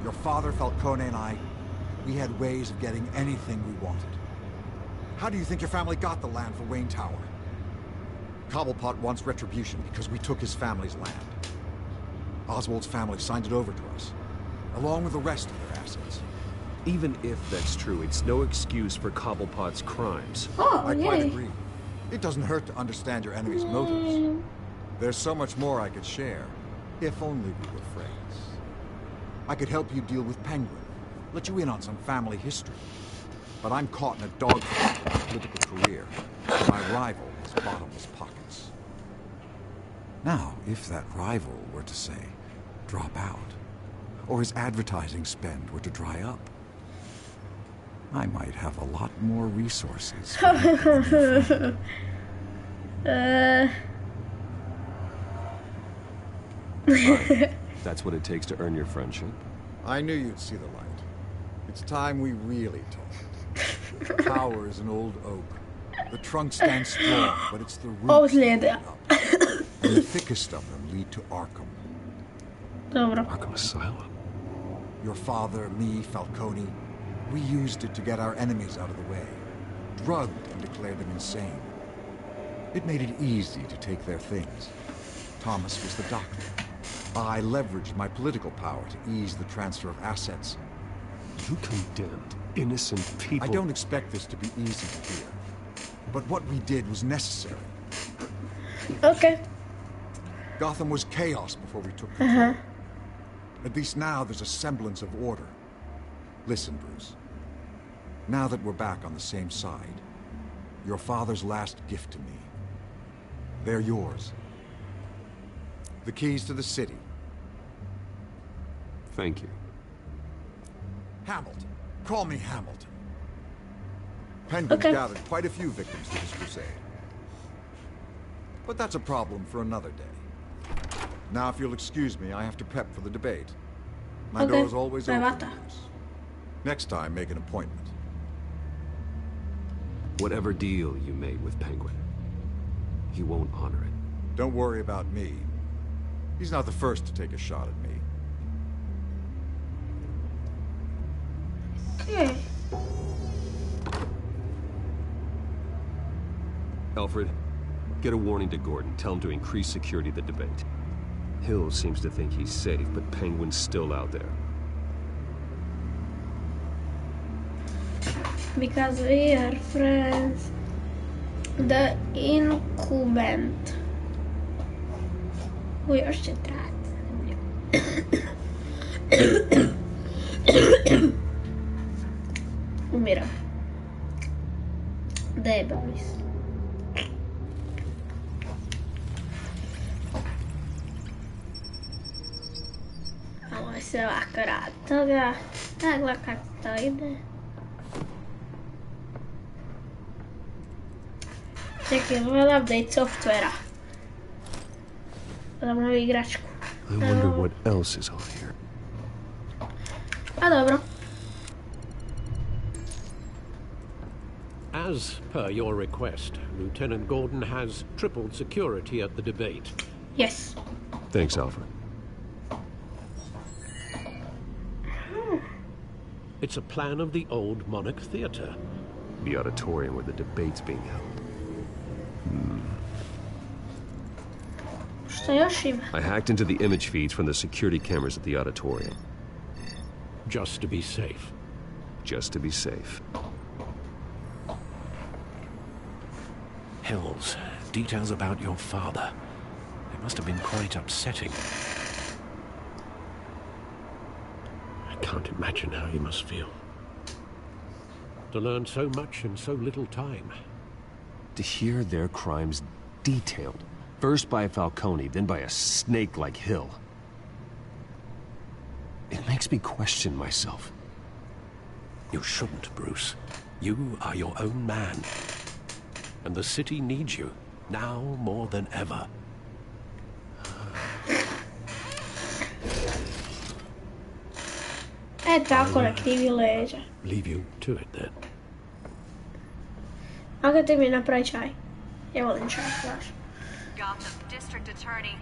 Your father, Falcone, and I, we had ways of getting anything we wanted. How do you think your family got the land for Wayne Tower? Cobblepot wants retribution because we took his family's land. Oswald's family signed it over to us, along with the rest of their assets. Even if that's true, it's no excuse for Cobblepot's crimes. I quite agree. It doesn't hurt to understand your enemy's motives. There's so much more I could share, if only we were friends. I could help you deal with Penguin, let you in on some family history. But I'm caught in a dogfight with my political career, and my rival has bottomless pockets. Now, if that rival were to say, drop out, or his advertising spend were to dry up, I might have a lot more resources. That's what it takes to earn your friendship? I knew you'd see the light. It's time we really talked. The tower is an old oak. The trunk stands strong, but it's the roots that lead up. And the thickest of them lead to Arkham. Arkham Asylum? Your father, me, Falcone, we used it to get our enemies out of the way. Drugged and declared them insane. It made it easy to take their things. Thomas was the doctor. I leveraged my political power to ease the transfer of assets. You condemned innocent people. I don't expect this to be easy to hear. But what we did was necessary. Okay. Gotham was chaos before we took control. At least now there's a semblance of order. Listen, Bruce. Now that we're back on the same side, your father's last gift to me, they're yours. The keys to the city. Thank you. Hamilton. Call me Hamilton. Penguin's gathered quite a few victims to this crusade. But that's a problem for another day. Now, if you'll excuse me, I have to prep for the debate. My door's always open, Bruce. Next time, make an appointment. Whatever deal you made with Penguin, he won't honor it. Don't worry about me. He's not the first to take a shot at me. Alfred, get a warning to Gordon. Tell him to increase security at the debate. Hill seems to think he's safe, but Penguin's still out there. Because we are friends. The incumbent. Ui, jeszcze Umieram. Debris. Allora, se va caratta, la cazzoide. Čekaj, novel update softvera. Dám novú igračku. I wonder what else is on here. A dobro. As per your request, Lieutenant Gordon has tripled security at the debate. Yes. Thanks, Alfred. It's a plan of the old Monarch Theatre. The auditorium where the debate's being held. I hacked into the image feeds from the security cameras at the auditorium. Just to be safe. Just to be safe. Hills, details about your father. It must have been quite upsetting. I can't imagine how he must feel. To learn so much in so little time. To hear their crimes detailed. First by Falcone, then by a snake like Hill. It makes me question myself. You shouldn't, Bruce. You are your own man. And the city needs you, now more than ever. È tako krivi leđa. Leave you to it then. Ako ti mi napravi čaj. Ja volim čaj, baš. Gotham District Attorney.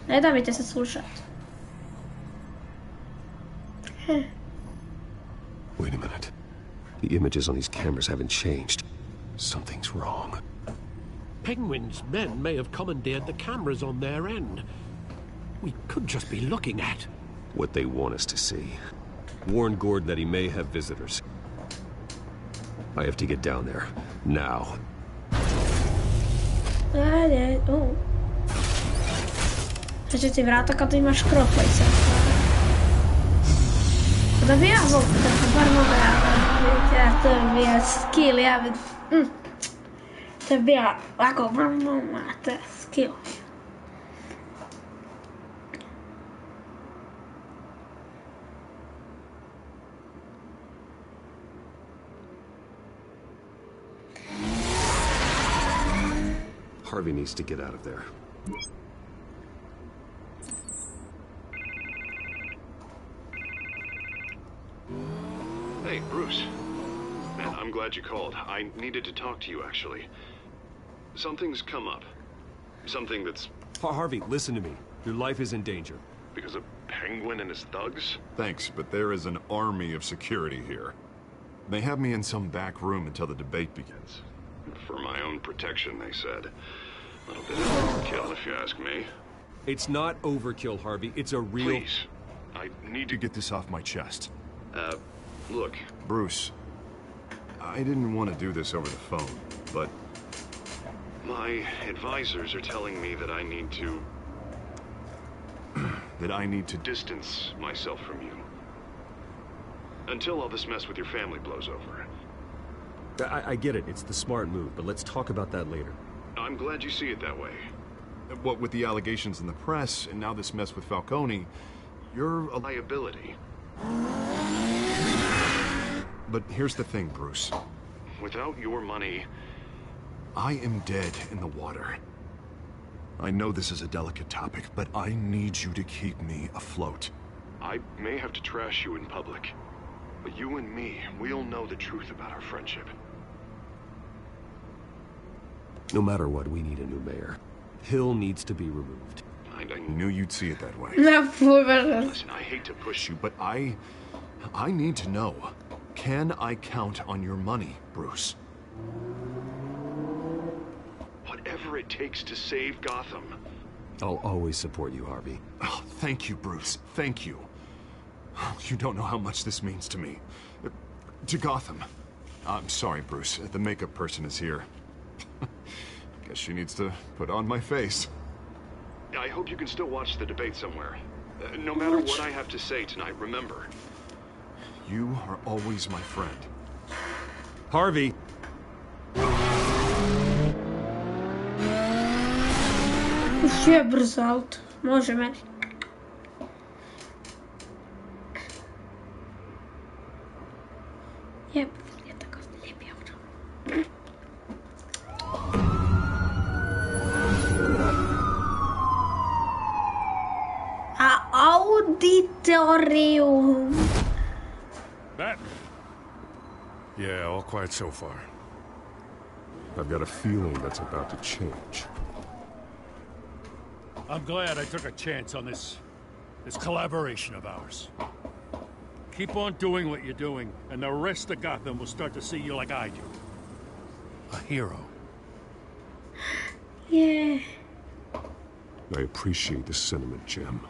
Ne da mi te se slušat. Wait a minute. The images on these cameras haven't changed. Something's wrong. Penguin's men may have commandeered the cameras on their end. we could just be looking at? What they want us to see. Warn Gordon that he may have visitors. I have to get down there. Now. Oh. Takže ty vrátka, ty máš kropejce. To by já mohl, to barmové, to by je skill, já by... To by já, jako máte skill. Harvey needs to get out of there. Hey, Bruce. Man, I'm glad you called. I needed to talk to you, actually. Something's come up. Something that's... Harvey, listen to me. Your life is in danger. Because of Penguin and his thugs? Thanks, but there is an army of security here. They have me in some back room until the debate begins. For my own protection, they said. A little bit of overkill, if you ask me. It's not overkill, Harvey. It's a real... Please. I need to get this off my chest. Look, Bruce. I didn't want to do this over the phone, but... my advisors are telling me that I need to... that I need to distance myself from you. Until all this mess with your family blows over. I get it. It's the smart move, but let's talk about that later. I'm glad you see it that way. What with the allegations in the press, and now this mess with Falcone, you're a liability. But here's the thing, Bruce. Without your money, I am dead in the water. I know this is a delicate topic, but I need you to keep me afloat. I may have to trash you in public, but you and me, we'll know the truth about our friendship. No matter what, we need a new mayor. Hill needs to be removed. I knew you'd see it that way. Listen, I hate to push you, but I need to know. Can I count on your money, Bruce? Whatever it takes to save Gotham. I'll always support you, Harvey. Oh, thank you, Bruce. Thank you. You don't know how much this means to me. To Gotham. I'm sorry, Bruce. The makeup person is here. Guess she needs to put on my face. I hope you can still watch the debate somewhere. No matter what I have to say tonight, remember. You are always my friend. Harvey! Už je brzo aut. Můžeme. Je takový líbí auto. A auditorium. Batman. Yeah, all quiet so far. I've got a feeling that's about to change. I'm glad I took a chance on this collaboration of ours. Keep on doing what you're doing, and the rest of Gotham will start to see you like I do. A hero. Yeah. I appreciate the sentiment, Jim.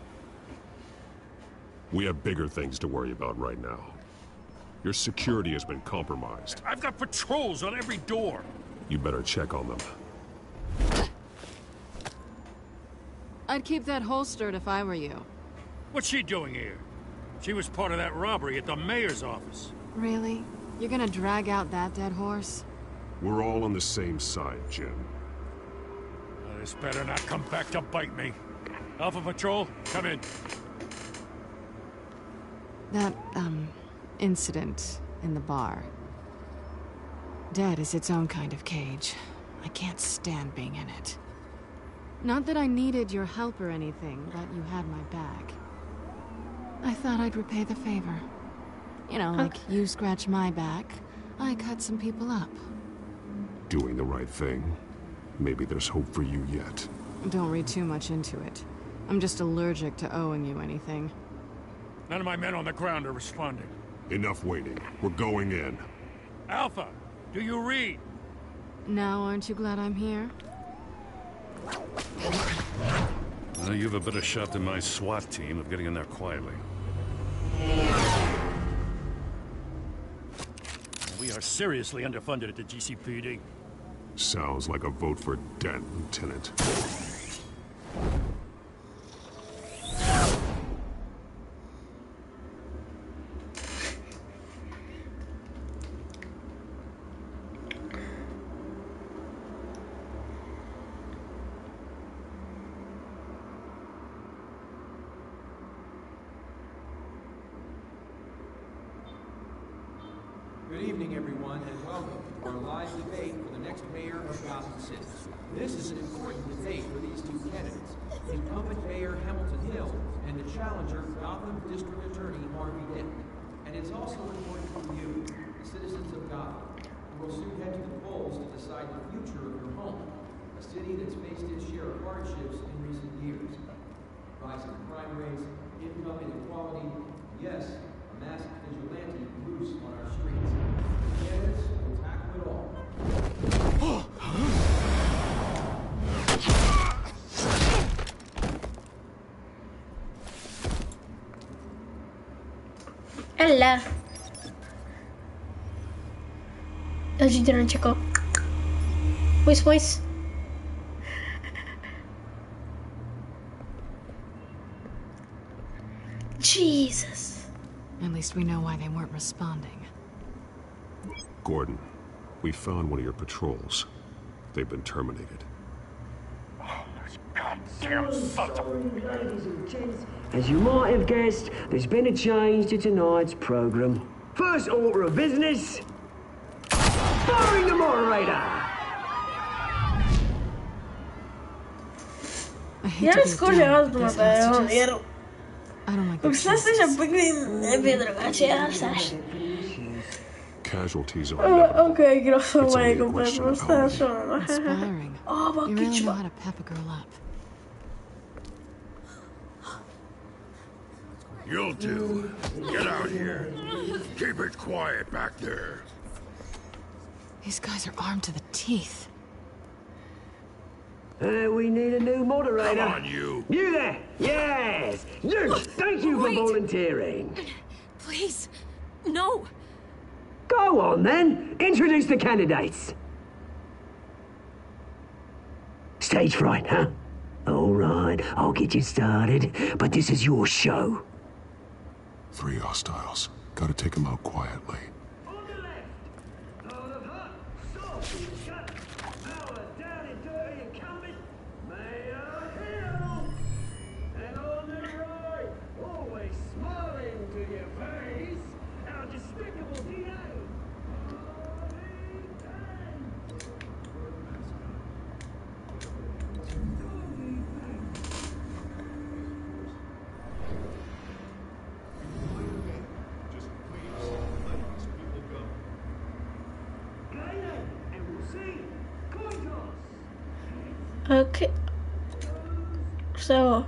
We have bigger things to worry about right now. Your security has been compromised. I've got patrols on every door. You better check on them. I'd keep that holstered if I were you. What's she doing here? She was part of that robbery at the mayor's office. Really? You're gonna drag out that dead horse? We're all on the same side, Jim. This better not come back to bite me. Alpha Patrol, come in. That, incident in the bar. Dead is its own kind of cage. I can't stand being in it. Not that I needed your help or anything, but you had my back. I thought I'd repay the favor. You know, like you scratch my back, I cut some people up. Doing the right thing. Maybe there's hope for you yet. Don't read too much into it. I'm just allergic to owing you anything. None of my men on the ground are responding. Enough waiting. We're going in. Alpha, do you read? Now aren't you glad I'm here? You have a better shot than my SWAT team of getting in there quietly. We are seriously underfunded at the GCPD. Sounds like a vote for Dent, Lieutenant. Good evening, everyone, and welcome to our live debate for the next mayor of Gotham City. This is an important debate for these two candidates, incumbent Mayor Hamilton Hill and the challenger, Gotham District Attorney Harvey Dent. And it's also important for you, the citizens of Gotham, who will soon head to the polls to decide the future of your home, a city that's faced its share of hardships in recent years. Rising crime rates, income inequality, yes, a masked vigilante loose on our streets. The candidates will tackle it all. Ella. Agitando Chico. Pois. Jesus. At least we know why they weren't responding. Gordon, we found one of your patrols. They've been terminated. Goddamn sons of... Ladies and gents, as you might have guessed, there's been a change to tonight's program. First order of business, firing the moderator. Я расскажу раз думаю, я Casualties are okay, grosso It's only a modo, question of how many. Inspiring. Oh, You really know how to pep a girl up. You'll do. Get out here. Keep it quiet back there. These guys are armed to the teeth. We need a new moderator. Come on, you. You there? Yes. You. Thank you for volunteering. Please. No. Go on, then. Introduce the candidates. Stage fright, huh? All right, I'll get you started, but this is your show. 3 hostiles. Gotta take them out quietly. Okay. So,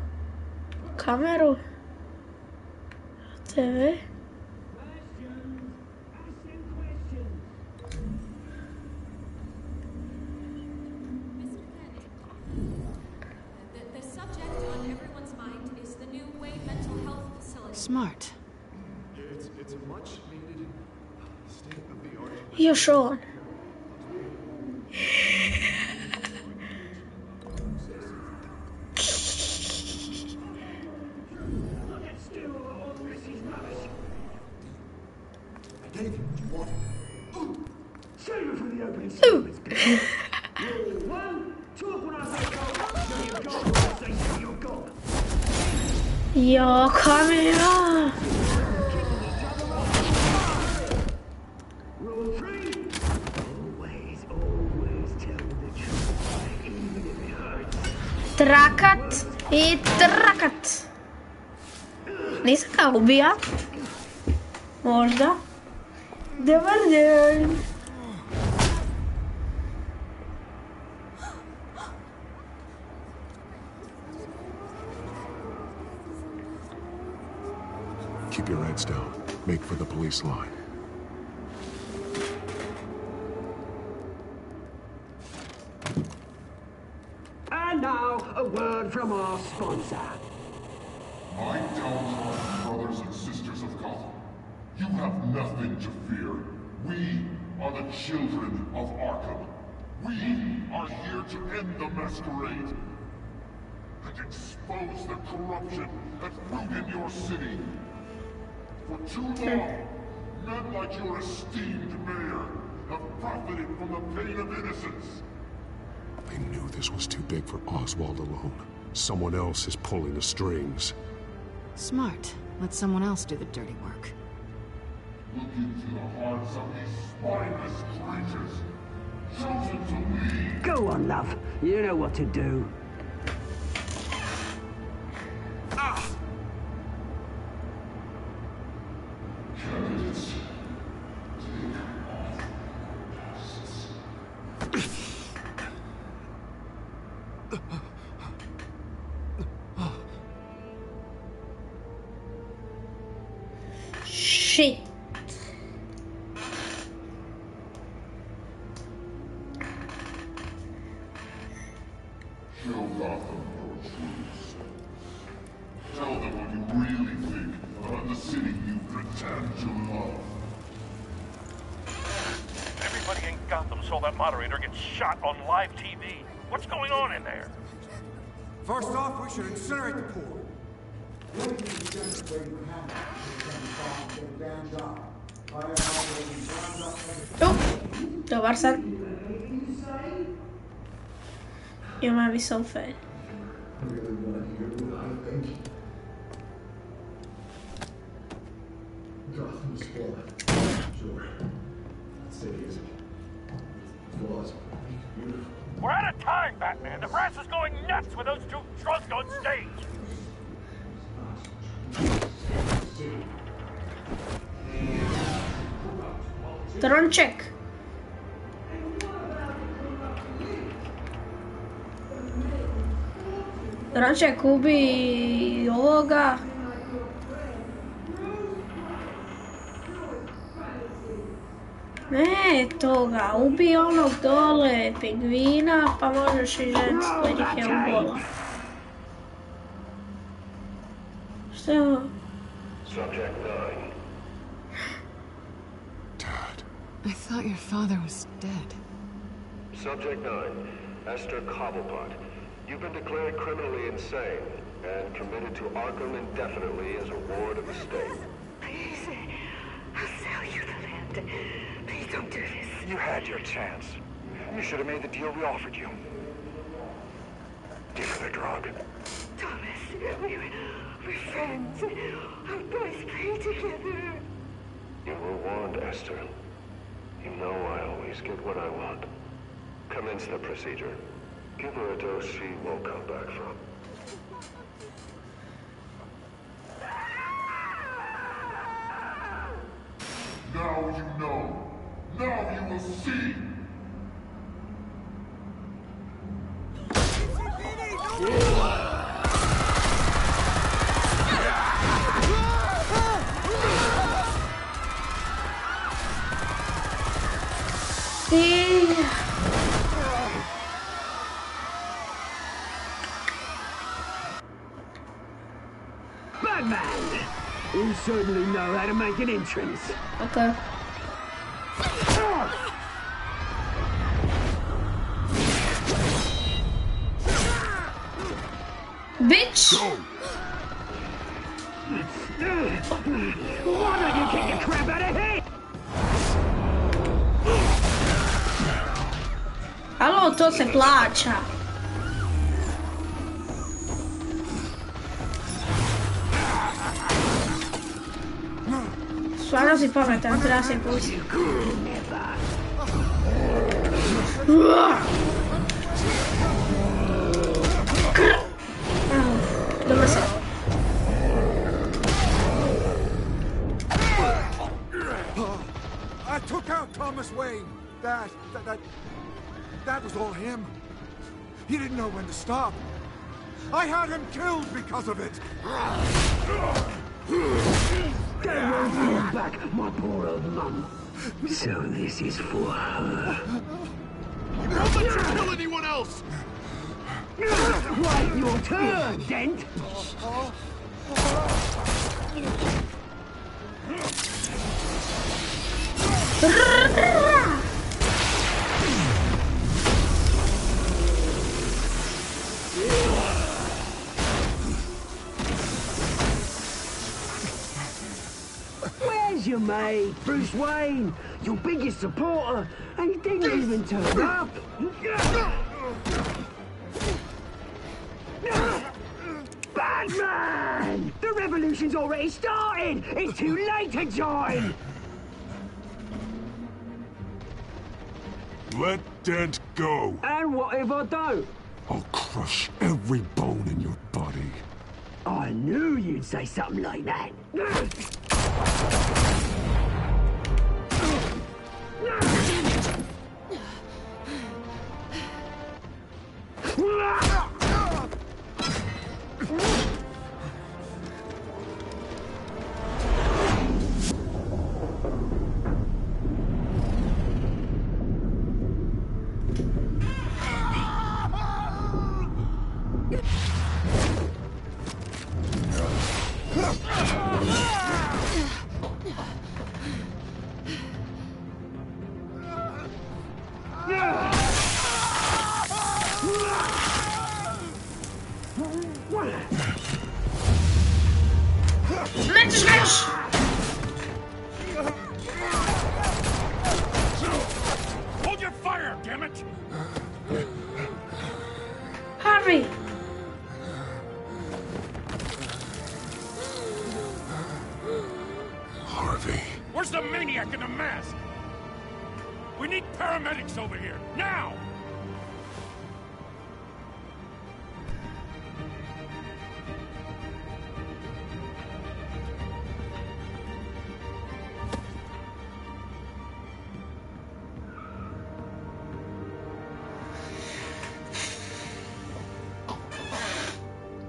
kameru. TV. The subject on everyone's mind is the new Wayne mental health facility. Smart. It's a much needed state-of-the-art. You sure? Ja, kamera! Trakat i trakat. Nisam ga ubija. Možda. Dobar dan. Keep your heads down. Make for the police line. And now, a word from our sponsor. My downtrodden brothers and sisters of Gotham, you have nothing to fear. We are the children of Arkham. We are here to end the masquerade and expose the corruption that rooted in your city. For too long, men like your esteemed mayor have profited from the pain of innocence. I knew this was too big for Oswald alone. Someone else is pulling the strings. Smart. Let someone else do the dirty work. Look into the hearts of these spineless creatures, chosen to lead. Go on, love. You know what to do. Candidates, Shit. Show Gotham your truths. Tell them what you really think about the city you pretend to love. Everybody in Gotham saw that moderator get shot on live TV. What's going on in there? First off, we should incinerate the pool. Det var sant. Jo, men vi så feil. Gotham's fallen. Sure. That city is flaws. Beautiful. We're out of time, Batman. The press is going nuts with those two drunk on stage. Drączek. Drączek ubi ovoga. Ne, toga. Ubi onog dole pingvina, pa možeš i žensko jer ih je ubola. Šta je ovo? Subject 9. I thought your father was dead. Subject 9, Esther Cobblepot. You've been declared criminally insane and committed to Arkham indefinitely as a ward of the state. Please, I'll sell you the land. Please don't do this. You had your chance. You should have made the deal we offered you. Give her the drug. Thomas, we're friends. Our boys play together. You were warned, Esther. You know I always get what I want. Commence the procedure. Give her a dose she won't come back from. Now you know. Now you will see. Batman! You certainly know how to make an entrance. Okay. Bitch! Why don't you kick the crap out of here? Alo, to se plaća. Stvarno si pametan, treba se pustiti. Dobro se. I took out Thomas Wayne. That was all him. He didn't know when to stop. I had him killed because of it. They won't hold back, my poor old mum. So this is for her. Don't let you kill anyone else! Wait your turn, Dent! Where's your mate, Bruce Wayne? Your biggest supporter, and he didn't even turn up. Batman! The revolution's already started! It's too late to join! Let Dent go. And what if I don't? I'll crush every bone in your body. I knew you'd say something like that. Hold your fire, damn it! Harvey! Harvey. Where's the maniac in the mask? We need paramedics over here, now!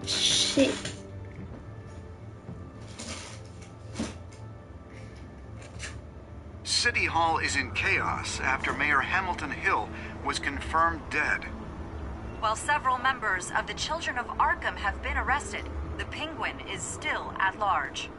Shit. City Hall is in chaos after Mayor Hamilton Hill was confirmed dead. While several members of the Children of Arkham have been arrested, the Penguin is still at large.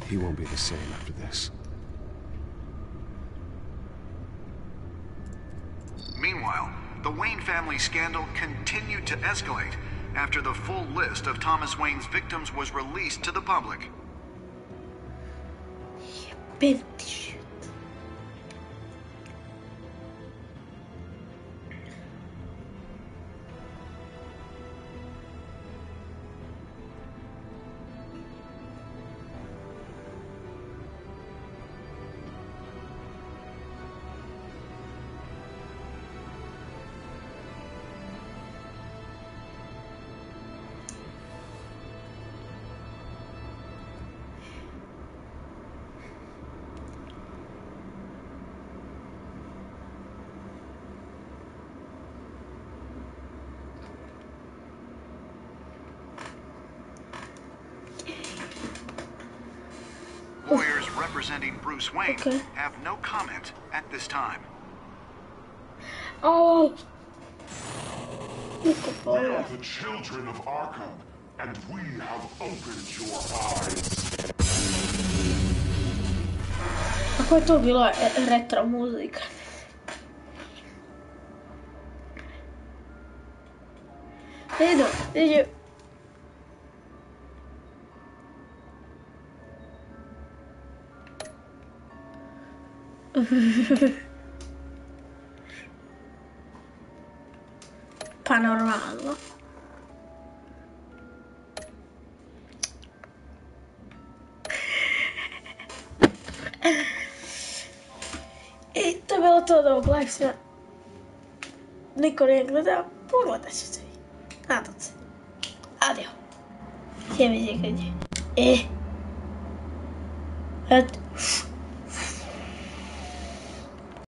He won't be the same after this. Meanwhile, the Wayne family scandal continued to escalate after the full list of Thomas Wayne's victims was released to the public. Lawyers representing Bruce Wayne have no comment at this time. Oh! We are the children of Arkham, and we have opened your eyes. Kako je to bilo retro muzika? Idu. Pa normalno. to od ovog live streama niko nije gledao, pogledat ćete vi. Nadam se. Adio. Sjemi gdje. Eto.